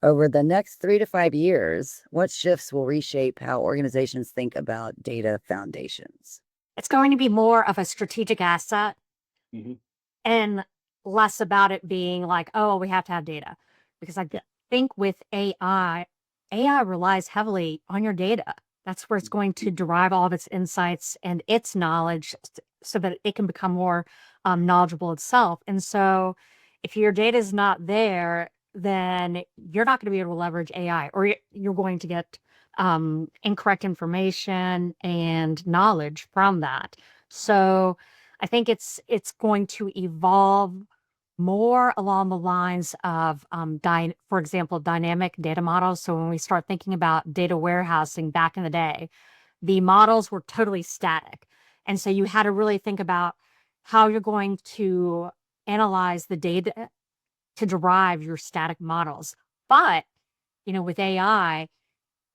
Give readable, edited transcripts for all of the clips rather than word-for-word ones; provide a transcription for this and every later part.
Over the next 3 to 5 years, what shifts will reshape how organizations think about data foundations? It's going to be more of a strategic asset Mhm. and less about it being like, oh, we have to have data. Because Yeah. think with AI relies heavily on your data. That's where it's going to derive all of its insights and its knowledge so that it can become more knowledgeable itself. And so if your data is not there, then you're not going to be able to leverage AI, or you're going to get incorrect information and knowledge from that. So I think it's going to evolve more along the lines of, for example, dynamic data models. So when we start thinking about data warehousing back in the day, the models were totally static. And so you had to really think about how you're going to analyze the data to derive your static models. But, with AI,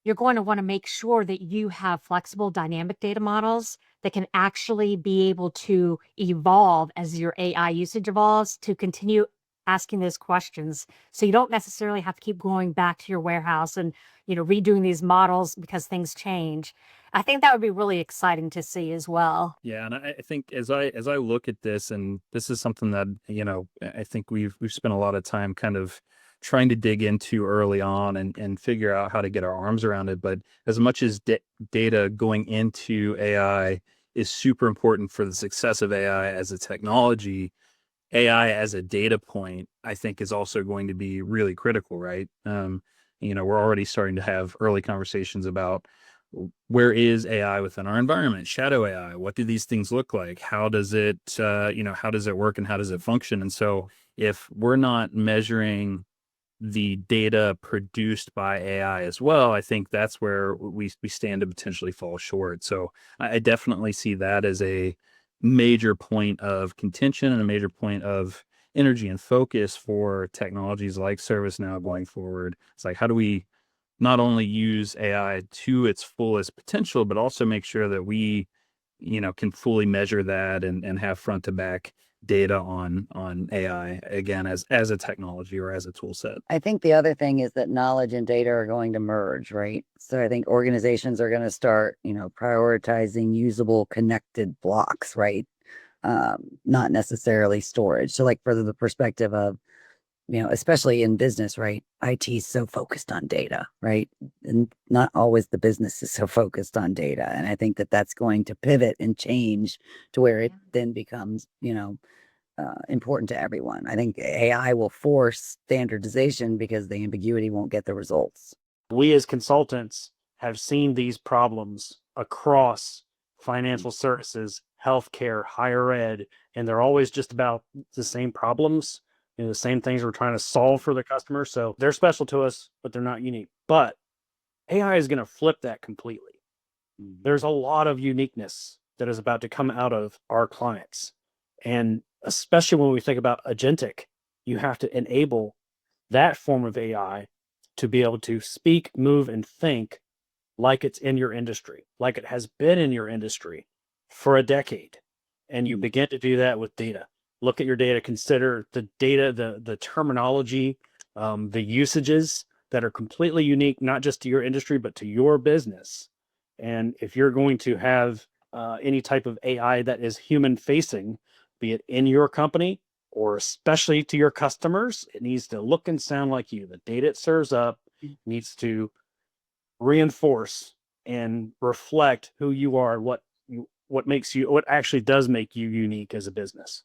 you're going to want to make sure that you have flexible dynamic data models that can actually be able to evolve as your AI usage evolves to continue asking those questions. So you don't necessarily have to keep going back to your warehouse and, redoing these models because things change. I think that would be really exciting to see as well. Yeah, and I think as I look at this, and this is something that I think we've spent a lot of time kind of trying to dig into early on and figure out how to get our arms around it. But as much as data going into AI is super important for the success of AI as a technology, AI as a data point, I think is also going to be really critical, right? We're already starting to have early conversations about where is AI within our environment, shadow AI, what do these things look like? How does it, how does it work and how does it function? And so if we're not measuring the data produced by AI as well, I think that's where we stand to potentially fall short. So I definitely see that as a major point of contention and a major point of energy and focus for technologies like ServiceNow going forward. It's like, how do we not only use AI to its fullest potential, but also make sure that we, can fully measure that and have front to back data on AI again as a technology or as a tool set. I think the other thing is that knowledge and data are going to merge, right? So I think organizations are going to start, prioritizing usable connected blocks, right? Not necessarily storage. So, like, for the perspective of, especially in business, right? IT is so focused on data, right? And not always the business is so focused on data. And I think that that's going to pivot and change to where it then becomes, important to everyone. I think AI will force standardization because the ambiguity won't get the results. We as consultants have seen these problems across financial services, healthcare, higher ed, and they're always just about the same problems, the same things we're trying to solve for the customer. So they're special to us, but they're not unique. But AI is going to flip that completely. There's a lot of uniqueness that is about to come out of our clients. And especially when we think about agentic, you have to enable that form of AI to be able to speak, move, and think like it's in your industry, like it has been in your industry for a decade. And you begin to do that with data. Look at your data, consider the data, the terminology, the usages that are completely unique, not just to your industry, but to your business. And if you're going to have any type of AI that is human facing, be it in your company or especially to your customers, it needs to look and sound like you. The data it serves up needs to reinforce and reflect who you are, what actually does make you unique as a business.